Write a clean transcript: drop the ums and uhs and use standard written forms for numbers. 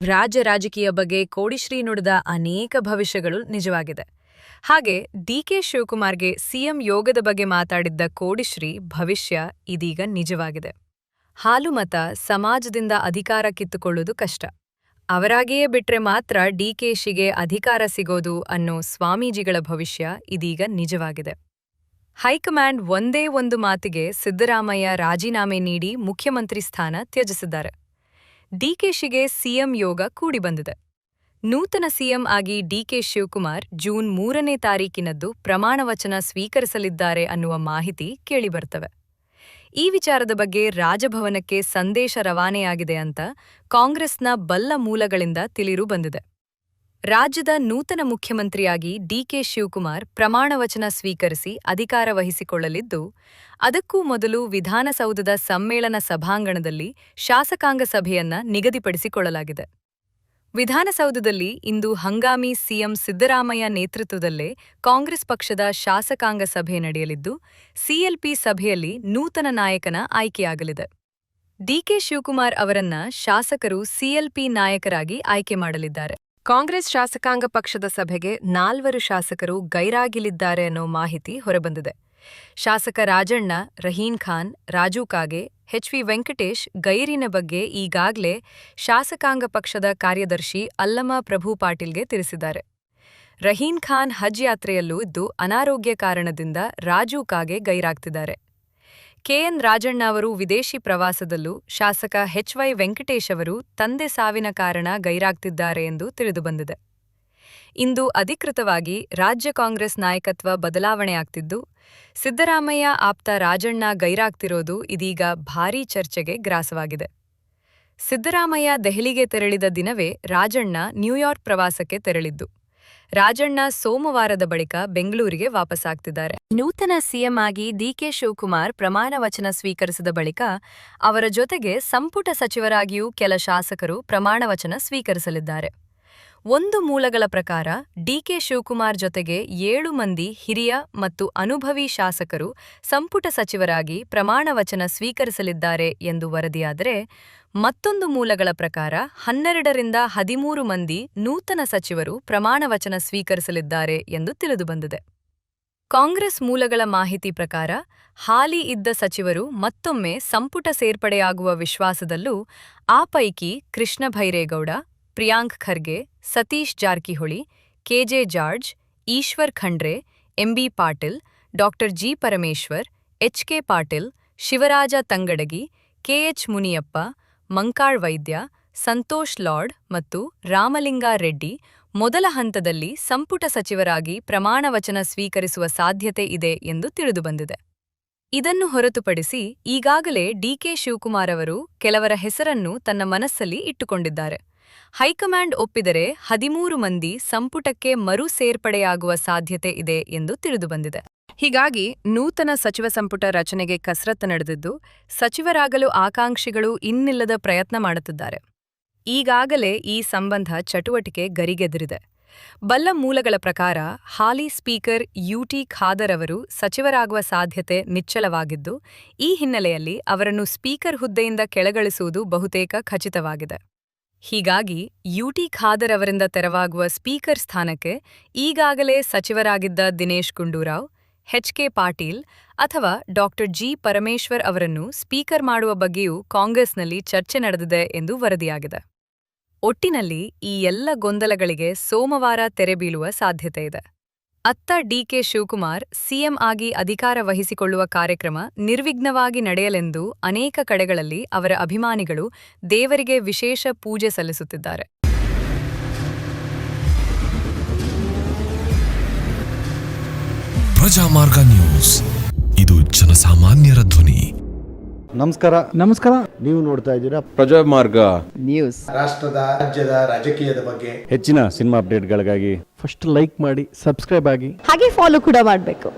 ರಾಜಕೀಯ ಬಗ್ಗೆ ಕೋಡಿಶ್ರೀ ನುಡಿದ ಅನೇಕ ಭವಿಷ್ಯಗಳು ನಿಜವಾಗಿದೆ. ಹಾಗೆ ಡಿಕೆ ಶಿವಕುಮಾರ್ಗೆ ಸಿಎಂ ಯೋಗದ ಬಗ್ಗೆ ಮಾತಾಡಿದ್ದ ಕೋಡಿಶ್ರೀ ಭವಿಷ್ಯ ಇದೀಗ ನಿಜವಾಗಿದೆ. ಹಾಲುಮತ ಸಮಾಜದಿಂದ ಅಧಿಕಾರ ಕಿತ್ತುಕೊಳ್ಳುವುದು ಕಷ್ಟ. ಅವರಾಗಿಯೇ ಬಿಟ್ರೆ ಮಾತ್ರ ಡಿಕೆಶಿಗೆ ಅಧಿಕಾರ ಸಿಗೋದು ಅನ್ನೋ ಸ್ವಾಮೀಜಿಗಳ ಭವಿಷ್ಯ ಇದೀಗ ನಿಜವಾಗಿದೆ. ಹೈಕಮಾಂಡ್ ಒಂದೇ ಒಂದು ಮಾತಿಗೆ ಸಿದ್ದರಾಮಯ್ಯ ರಾಜೀನಾಮೆ ನೀಡಿ ಮುಖ್ಯಮಂತ್ರಿ ಸ್ಥಾನ ತ್ಯಜಿಸಿದ್ದಾರೆ. ಡಿಕೆಶಿಗೆ ಸಿಎಂ ಯೋಗ ಕೂಡಿ ಬಂದಿದೆ. ನೂತನ ಸಿಎಂ ಆಗಿ ಡಿಕೆ ಶಿವಕುಮಾರ್ ಜೂನ್ 3ನೇ ತಾರೀಕಿನದ್ದು ಪ್ರಮಾಣವಚನ ಸ್ವೀಕರಿಸಲಿದ್ದಾರೆ ಅನ್ನುವ ಮಾಹಿತಿ ಕೇಳಿಬರ್ತವೆ. ಈ ವಿಚಾರದ ಬಗ್ಗೆ ರಾಜಭವನಕ್ಕೆ ಸಂದೇಶ ರವಾನೆಯಾಗಿದೆ ಅಂತ ಕಾಂಗ್ರೆಸ್ನ ಬಲ್ಲ ಮೂಲಗಳಿಂದ ತಿಳಿದು ಬಂದಿದೆ. ರಾಜ್ಯದ ನೂತನ ಮುಖ್ಯಮಂತ್ರಿಯಾಗಿ ಡಿಕೆ ಶಿವಕುಮಾರ್ ಪ್ರಮಾಣವಚನ ಸ್ವೀಕರಿಸಿ ಅಧಿಕಾರ ವಹಿಸಿಕೊಳ್ಳಲಿದ್ದು, ಅದಕ್ಕೂ ಮೊದಲು ವಿಧಾನಸೌಧದ ಸಮ್ಮೇಳನ ಸಭಾಂಗಣದಲ್ಲಿ ಶಾಸಕಾಂಗ ಸಭೆಯನ್ನ ನಿಗದಿಪಡಿಸಿಕೊಳ್ಳಲಾಗಿದೆ. ವಿಧಾನಸೌಧದಲ್ಲಿ ಇಂದು ಹಂಗಾಮಿ ಸಿಎಂ ಸಿದ್ದರಾಮಯ್ಯ ನೇತೃತ್ವದಲ್ಲೇ ಕಾಂಗ್ರೆಸ್ ಪಕ್ಷದ ಶಾಸಕಾಂಗ ಸಭೆ ನಡೆಯಲಿದ್ದು, ಸಿಎಲ್ಪಿ ಸಭೆಯಲ್ಲಿ ನೂತನ ನಾಯಕನ ಆಯ್ಕೆಯಾಗಲಿದೆ. ಡಿಕೆ ಶಿವಕುಮಾರ್ ಅವರನ್ನ ಶಾಸಕರು ಸಿಎಲ್ಪಿ ನಾಯಕರಾಗಿ ಆಯ್ಕೆ ಮಾಡಲಿದ್ದಾರೆ. ಕಾಂಗ್ರೆಸ್ ಶಾಸಕಾಂಗ ಪಕ್ಷದ ಸಭೆಗೆ 4 ಶಾಸಕರು ಗೈರಾಗಲಿದ್ದಾರೆ ಅನ್ನೋ ಮಾಹಿತಿ ಹೊರಬಂದಿದೆ. ಶಾಸಕ ರಾಜಣ್ಣ, ರಹೀನ್ ಖಾನ್, ರಾಜು ಕಾಗೆ, ಎಚ್.ವಿ. ವೆಂಕಟೇಶ್ ಗೈರಿನ ಬಗ್ಗೆ ಈಗಾಗಲೇ ಶಾಸಕಾಂಗ ಪಕ್ಷದ ಕಾರ್ಯದರ್ಶಿ ಅಲ್ಲಮ ಪ್ರಭು ಪಾಟೀಲ್ಗೆ ತಿಳಿಸಿದ್ದಾರೆ. ರಹೀನ್ ಖಾನ್ ಹಜ್ ಯಾತ್ರೆಯಲ್ಲೂ ಇದ್ದು ಅನಾರೋಗ್ಯ ಕಾರಣದಿಂದ ರಾಜು ಕಾಗೆ ಗೈರಾಗ್ತಿದ್ದಾರೆ. ಕೆಎನ್ ರಾಜಣ್ಣ ಅವರು ವಿದೇಶಿ ಪ್ರವಾಸದಲ್ಲೂ ಶಾಸಕ ಎಚ್.ವೈ. ವೆಂಕಟೇಶ್ ಅವರು ತಂದೆ ಸಾವಿನ ಕಾರಣ ಗೈರಾಗ್ತಿದ್ದಾರೆ ಎಂದು ತಿಳಿದುಬಂದಿದೆ. ಇಂದು ಅಧಿಕೃತವಾಗಿ ರಾಜ್ಯ ಕಾಂಗ್ರೆಸ್ ನಾಯಕತ್ವ ಬದಲಾವಣೆಯಾಗ್ತಿದ್ದು, ಸಿದ್ದರಾಮಯ್ಯ ಆಪ್ತ ರಾಜಣ್ಣ ಗೈರಾಗ್ತಿರೋದು ಇದೀಗ ಭಾರೀ ಚರ್ಚೆಗೆ ಗ್ರಾಸವಾಗಿದೆ. ಸಿದ್ದರಾಮಯ್ಯ ದೆಹಲಿಗೆ ತೆರಳಿದ ದಿನವೇ ರಾಜಣ್ಣ ನ್ಯೂಯಾರ್ಕ್ ಪ್ರವಾಸಕ್ಕೆ ತೆರಳಿದ್ದು, ರಾಜಣ್ಣ ಸೋಮವಾರದ ಬಳಿಕ ಬೆಂಗಳೂರಿಗೆ ವಾಪಸ್ಸಾಗ್ತಿದ್ದಾರೆ. ನೂತನ ಸಿಎಂ ಆಗಿ ಡಿಕೆ ಶಿವಕುಮಾರ್ ಪ್ರಮಾಣ ವಚನ ಸ್ವೀಕರಿಸಿದ ಬಳಿಕ ಅವರ ಜೊತೆಗೆ ಸಂಪುಟ ಸಚಿವರಾಗಿಯೂ ಕೆಲ ಶಾಸಕರು ಪ್ರಮಾಣ ವಚನ ಸ್ವೀಕರಿಸಲಿದ್ದಾರೆ. ಒಂದು ಮೂಲಗಳ ಪ್ರಕಾರ ಡಿಕೆ ಶಿವಕುಮಾರ್ ಜೊತೆಗೆ 7 ಮಂದಿ ಹಿರಿಯ ಮತ್ತು ಅನುಭವಿ ಶಾಸಕರು ಸಂಪುಟ ಸಚಿವರಾಗಿ ಪ್ರಮಾಣ ವಚನ ಸ್ವೀಕರಿಸಲಿದ್ದಾರೆ ಎಂದು ವರದಿಯಾದರೆ, ಮತ್ತೊಂದು ಮೂಲಗಳ ಪ್ರಕಾರ 12ರಿಂದ 13 ಮಂದಿ ನೂತನ ಸಚಿವರು ಪ್ರಮಾಣ ವಚನ ಸ್ವೀಕರಿಸಲಿದ್ದಾರೆ ಎಂದು ತಿಳಿದುಬಂದಿದೆ. ಕಾಂಗ್ರೆಸ್ ಮೂಲಗಳ ಮಾಹಿತಿ ಪ್ರಕಾರ ಹಾಲಿ ಇದ್ದ ಸಚಿವರು ಮತ್ತೊಮ್ಮೆ ಸಂಪುಟ ಸೇರ್ಪಡೆಯಾಗುವ ವಿಶ್ವಾಸದಲ್ಲೂ, ಆ ಪೈಕಿ Krishna Byregowda, Priyank Kharge, Satish Jarkiholi, KJ George, Eshwar Khandre, MB Patil, ಡಾ G Parameshwar, HK. Patil, Shivaraj Tangadagi, KH Muniyappa, Mankal Vaidya, Santosh Lad ಮತ್ತು ರಾಮಲಿಂಗಾ ರೆಡ್ಡಿ ಮೊದಲ ಹಂತದಲ್ಲಿ ಸಂಪುಟ ಸಚಿವರಾಗಿ ಪ್ರಮಾಣ ವಚನ ಸ್ವೀಕರಿಸುವ ಸಾಧ್ಯತೆ ಇದೆ ಎಂದು ತಿಳಿದುಬಂದಿದೆ. ಇದನ್ನು ಹೊರತುಪಡಿಸಿ ಈಗಾಗಲೇ ಡಿಕೆ ಶಿವಕುಮಾರ್ ಅವರು ಕೆಲವರ ಹೆಸರನ್ನು ತನ್ನ ಮನಸ್ಸಲ್ಲಿ ಇಟ್ಟುಕೊಂಡಿದ್ದಾರೆ. ಹೈಕಮಾಂಡ್ ಒಪ್ಪಿದರೆ 13 ಮಂದಿ ಸಂಪುಟಕ್ಕೆ ಮರು ಸೇರ್ಪಡೆಯಾಗುವ ಸಾಧ್ಯತೆ ಇದೆ ಎಂದು ತಿಳಿದುಬಂದಿದೆ. ಹೀಗಾಗಿ ನೂತನ ಸಚಿವ ಸಂಪುಟ ರಚನೆಗೆ ಕಸರತ್ತು ನಡೆದಿದ್ದು, ಸಚಿವರಾಗಲು ಆಕಾಂಕ್ಷಿಗಳು ಇನ್ನಿಲ್ಲದ ಪ್ರಯತ್ನ ಮಾಡುತ್ತಿದ್ದಾರೆ. ಈಗಾಗಲೇ ಈ ಸಂಬಂಧ ಚಟುವಟಿಕೆ ಗರಿಗೆದರಿದೆ. ಬಲ್ಲ ಮೂಲಗಳ ಪ್ರಕಾರ ಹಾಲಿ ಸ್ಪೀಕರ್ ಯುಟಿ ಖಾದರ್ ಅವರು ಸಚಿವರಾಗುವ ಸಾಧ್ಯತೆ ನಿಚ್ಚಳವಾಗಿದ್ದು, ಈ ಹಿನ್ನೆಲೆಯಲ್ಲಿ ಅವರನ್ನು ಸ್ಪೀಕರ್ ಹುದ್ದೆಯಿಂದ ಕೆಳಗಿಳಿಸುವುದು ಬಹುತೇಕ ಖಚಿತವಾಗಿದೆ. ಹೀಗಾಗಿ ಯುಟಿ ಖಾದರ್ ಅವರಿಂದ ತೆರವಾಗುವ ಸ್ಪೀಕರ್ ಸ್ಥಾನಕ್ಕೆ ಈಗಾಗಲೇ ಸಚಿವರಾಗಿದ್ದ ದಿನೇಶ್ ಗುಂಡೂರಾವ್, ಎಚ್.ಕೆ. ಪಾಟೀಲ್ ಅಥವಾ ಡಾ ಜಿ ಪರಮೇಶ್ವರ್ ಅವರನ್ನು ಸ್ಪೀಕರ್ ಮಾಡುವ ಬಗ್ಗೆಯೂ ಕಾಂಗ್ರೆಸ್ನಲ್ಲಿ ಚರ್ಚೆ ನಡೆದಿದೆ ಎಂದು ವರದಿಯಾಗಿದೆ. ಒಟ್ಟಿನಲ್ಲಿ ಈ ಎಲ್ಲ ಗೊಂದಲಗಳಿಗೆ ಸೋಮವಾರ ತೆರೆಬೀಳುವ ಸಾಧ್ಯತೆಯಿದೆ. ಅತ್ತ ಡಿಕೆ ಶಿವಕುಮಾರ್ ಸಿಎಂ ಆಗಿ ಅಧಿಕಾರ ವಹಿಸಿಕೊಳ್ಳುವ ಕಾರ್ಯಕ್ರಮ ನಿರ್ವಿಘ್ನವಾಗಿ ನಡೆಯಲೆಂದು ಅನೇಕ ಕಡೆಗಳಲ್ಲಿ ಅವರ ಅಭಿಮಾನಿಗಳು ದೇವರಿಗೆ ವಿಶೇಷ ಪೂಜೆ ಸಲ್ಲಿಸುತ್ತಿದ್ದಾರೆ. ಪ್ರಜಾಮಾರ್ಗ ನ್ಯೂಸ್, ಇದು ಜನಸಾಮಾನ್ಯರ ಧ್ವನಿ. ನಮಸ್ಕಾರ. ನೀವು ನೋಡ್ತಾ ಇದ್ದೀರಾ ಪ್ರಜಾಮಾರ್ಗ ನ್ಯೂಸ್. ರಾಷ್ಟ್ರದ ರಾಜ್ಯದ ರಾಜಕೀಯದ ಬಗ್ಗೆ ಹೆಚ್ಚಿನ ಸಿನಿಮಾ ಅಪ್ಡೇಟ್ಗಳಿಗಾಗಿ ಫಸ್ಟ್ ಲೈಕ್ ಮಾಡಿ, ಸಬ್ಸ್ಕ್ರೈಬ್ ಆಗಿ, ಹಾಗೆ ಫಾಲೋ ಕೂಡ ಮಾಡಬೇಕು.